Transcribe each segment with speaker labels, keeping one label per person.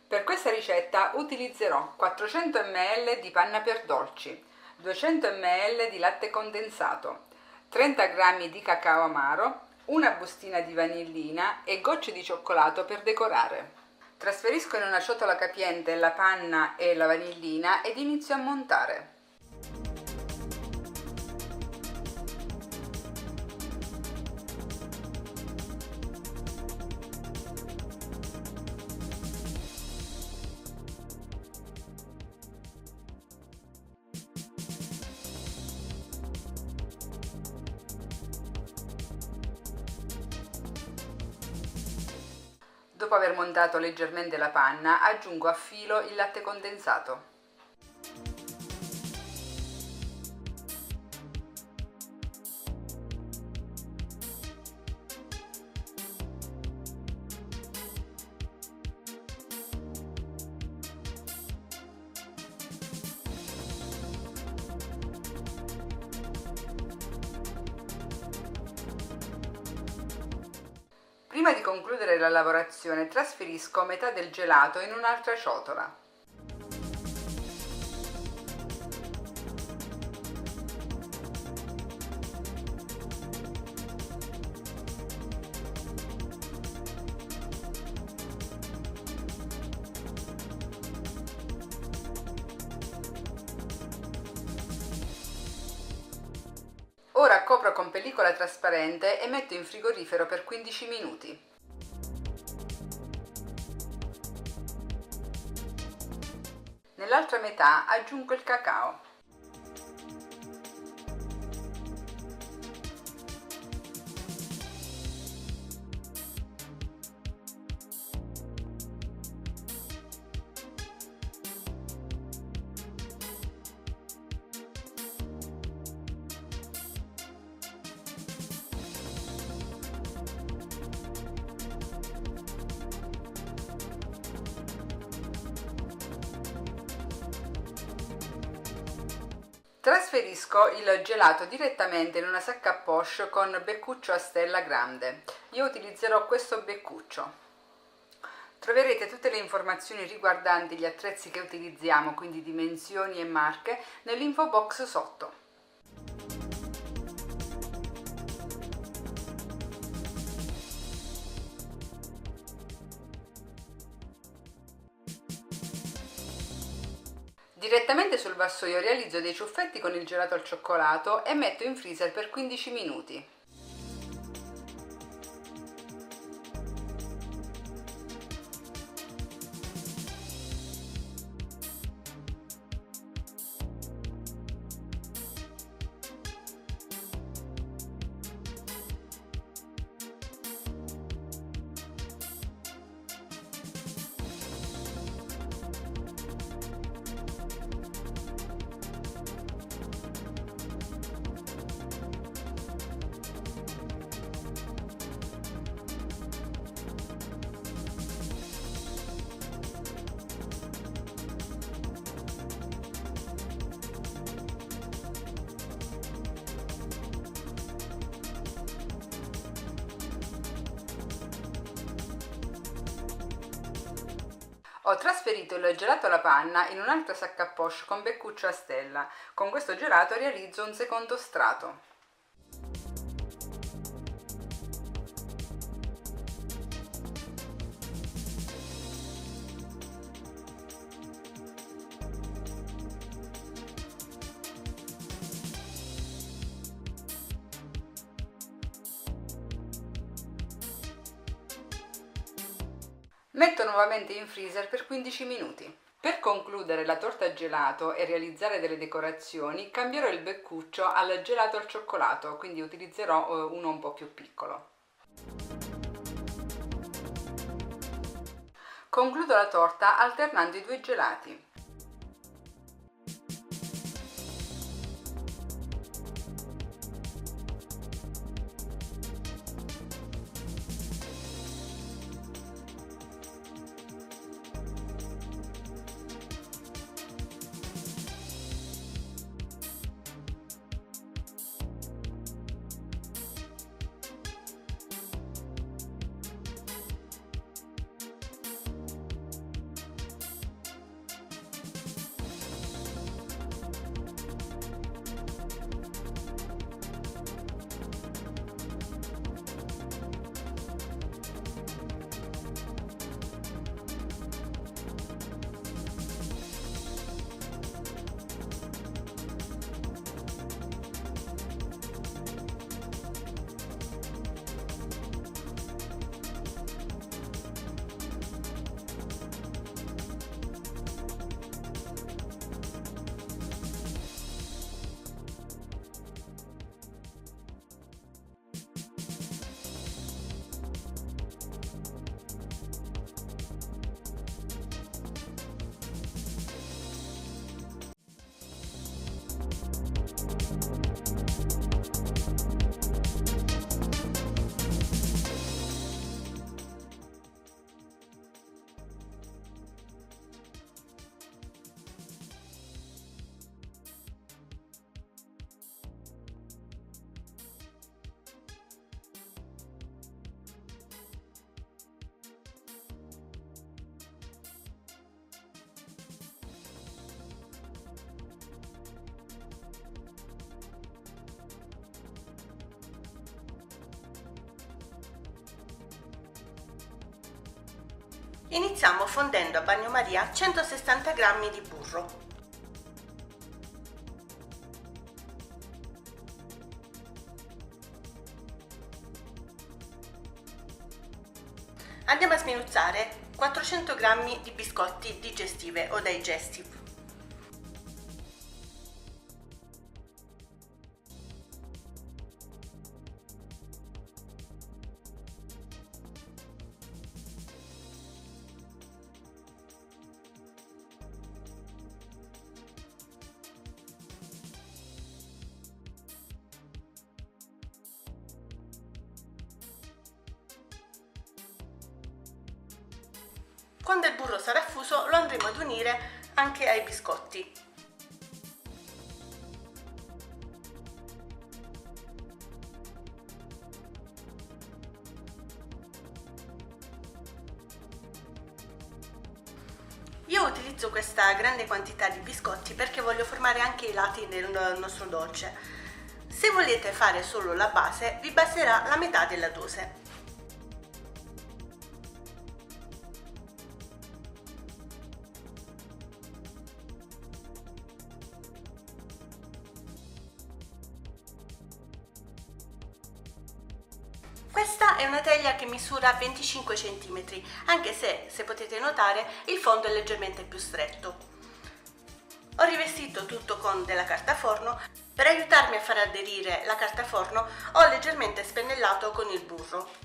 Speaker 1: Per questa ricetta utilizzerò 400 ml di panna per dolci, 200 ml di latte condensato, 30 g di cacao amaro, una bustina di vanillina e gocce di cioccolato per decorare. Trasferisco in una ciotola capiente la panna e la vanillina ed inizio a montare. Dopo aver montato leggermente la panna, aggiungo a filo il latte condensato. Prima di concludere la lavorazione, trasferisco metà del gelato in un'altra ciotola. Ora copro con pellicola trasparente e metto in frigorifero per 15 minuti. Nell'altra metà aggiungo il cacao. Trasferisco il gelato direttamente in una sacca a poche con beccuccio a stella grande. Io utilizzerò questo beccuccio. Troverete tutte le informazioni riguardanti gli attrezzi che utilizziamo, quindi dimensioni e marche, nell'info box sotto. Direttamente sul vassoio realizzo dei ciuffetti con il gelato al cioccolato e metto in freezer per 15 minuti. Ho trasferito il gelato alla panna in un'altra sacca a poche con beccuccio a stella. Con questo gelato realizzo un secondo strato. Metto nuovamente in freezer per 15 minuti. Per concludere la torta gelato e realizzare delle decorazioni, cambierò il beccuccio al gelato al cioccolato, quindi utilizzerò uno un po' più piccolo. Concludo la torta alternando i due gelati.
Speaker 2: Iniziamo fondendo a bagnomaria 160 g di burro. Andiamo a sminuzzare 400 g di biscotti digestive o digestive. Quando il burro sarà fuso lo andremo ad unire anche ai biscotti. Io utilizzo questa grande quantità di biscotti perché voglio formare anche i lati del nostro dolce. Se volete fare solo la base, vi basterà la metà della dose. Questa è una teglia che misura 25 cm, anche se potete notare il fondo è leggermente più stretto. Ho rivestito tutto con della carta forno. Per aiutarmi a far aderire la carta forno ho leggermente spennellato con il burro.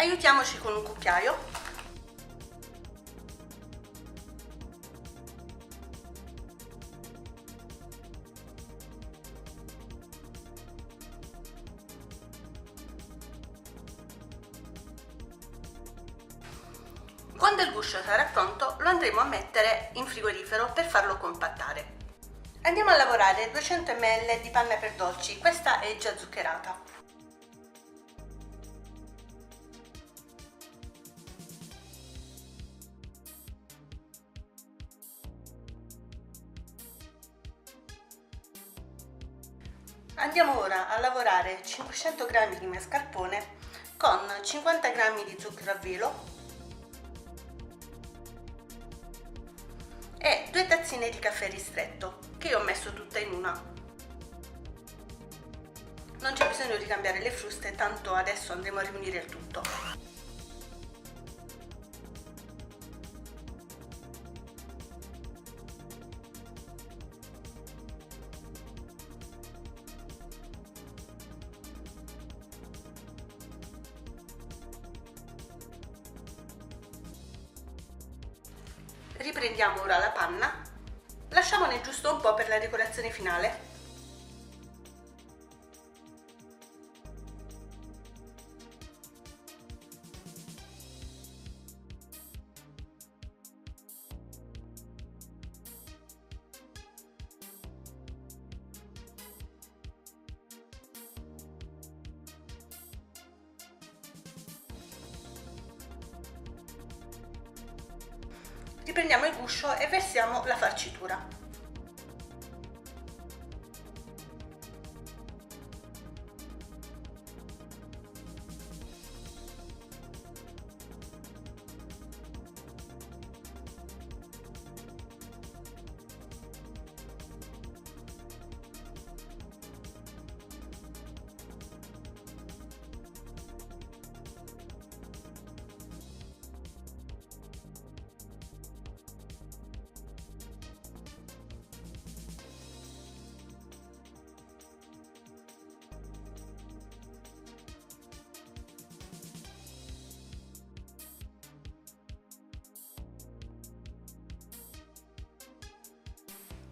Speaker 2: Aiutiamoci con un cucchiaio. Quando il guscio sarà pronto lo andremo a mettere in frigorifero per farlo compattare. Andiamo a lavorare 200 ml di panna per dolci, questa è già zuccherata. Andiamo ora a lavorare 500 g di mascarpone con 50 g di zucchero a velo e 2 tazzine di caffè ristretto che io ho messo tutta in una. Non c'è bisogno di cambiare le fruste, tanto adesso andremo a riunire il tutto. Riprendiamo ora la panna, lasciamone giusto un po' per la decorazione finale. Riprendiamo il guscio e versiamo la farcitura.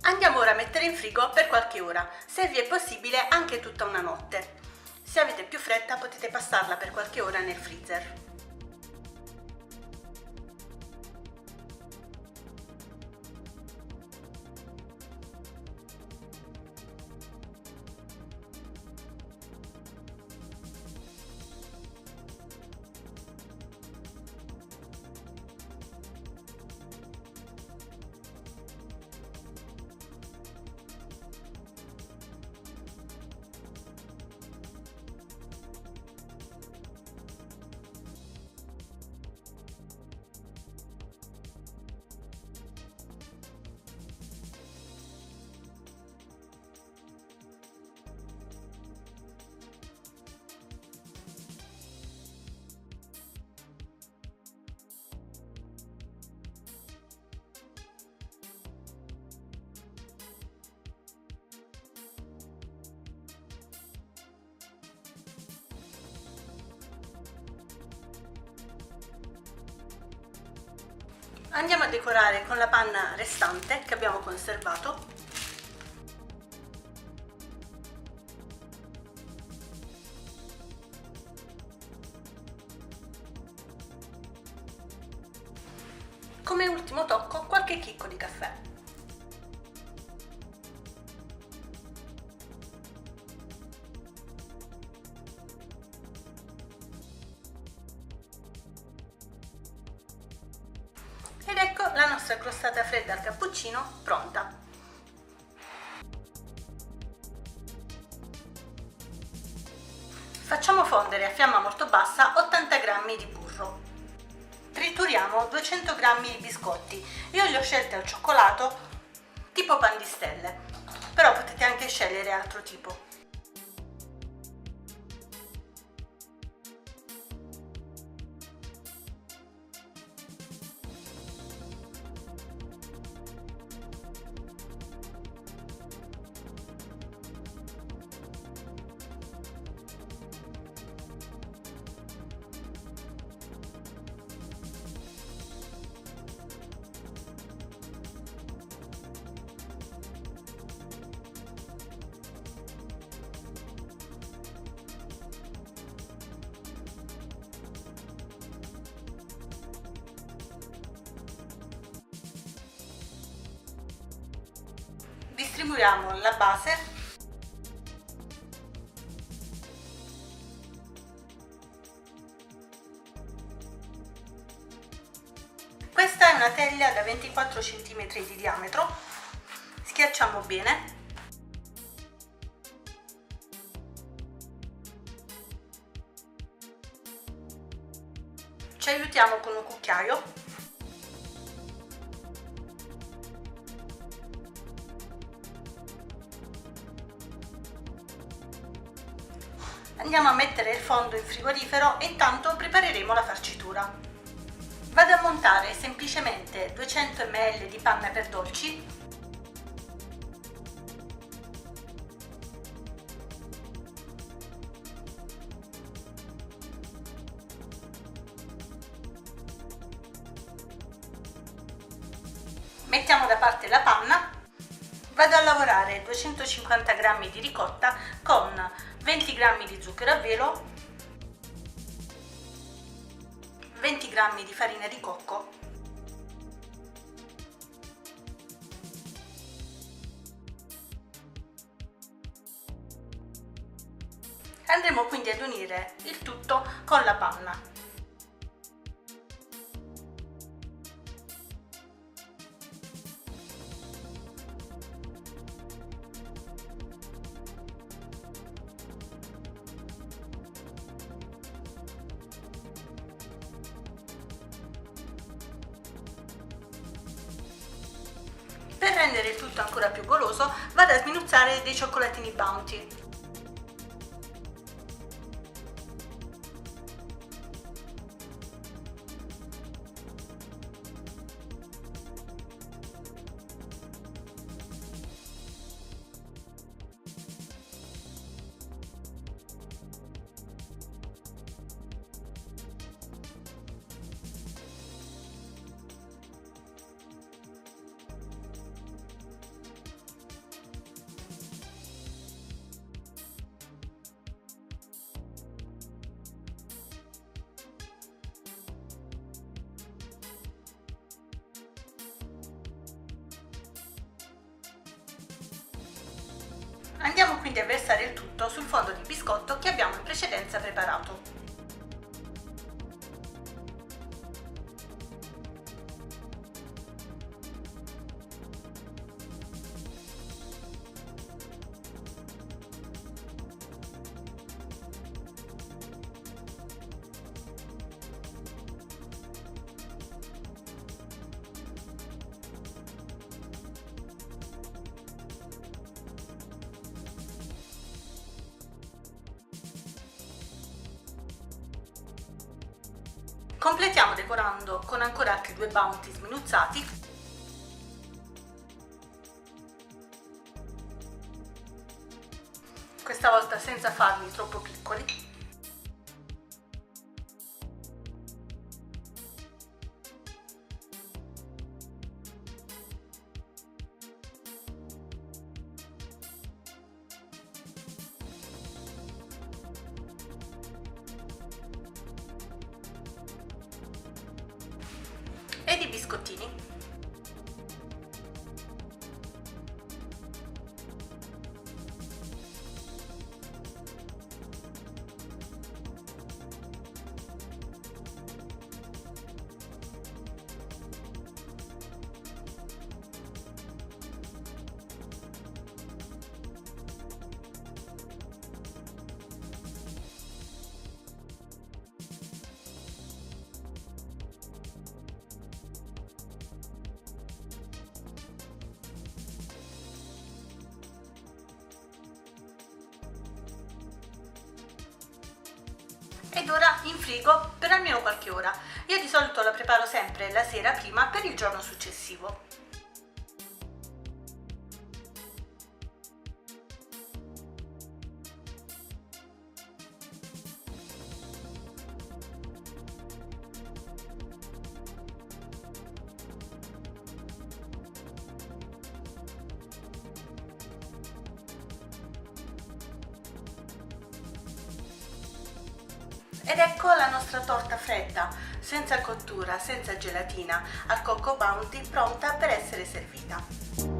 Speaker 2: Andiamo ora a mettere in frigo per qualche ora, se vi è possibile anche tutta una notte. Se avete più fretta potete passarla per qualche ora nel freezer. Andiamo a decorare con la panna restante che abbiamo conservato. Come ultimo tocco qualche chicco di caffè. Ed ecco la nostra crostata fredda al cappuccino pronta. Facciamo fondere a fiamma molto bassa 80 g di burro. Trituriamo 200 g di biscotti. Io li ho scelti al cioccolato tipo pan di stelle, però potete anche scegliere altro tipo. Distribuiamo la base . Questa è una teglia da 24 cm di diametro. Schiacciamo bene . Ci aiutiamo con un cucchiaio . Andiamo a mettere il fondo in frigorifero e intanto prepareremo la farcitura. Vado a montare semplicemente 200 ml di panna per dolci, mettiamo da parte la panna. Vado a lavorare 250 g di ricotta con 20 g di zucchero a velo, 20 g di farina di cocco, andremo quindi ad unire il tutto con la panna. Per rendere il tutto ancora più goloso vado a sminuzzare dei cioccolatini Bounty. Andiamo quindi a versare il tutto sul fondo di biscotto che abbiamo in precedenza preparato. Completiamo decorando con ancora altri 2 Bounty sminuzzati . Questa volta senza farli troppo piccoli. Ed i biscottini. Ed ora in frigo per almeno qualche ora. Io di solito la preparo sempre la sera prima per il giorno successivo. Ed ecco la nostra torta fredda, senza cottura, senza gelatina, al Coco Bounty, pronta per essere servita.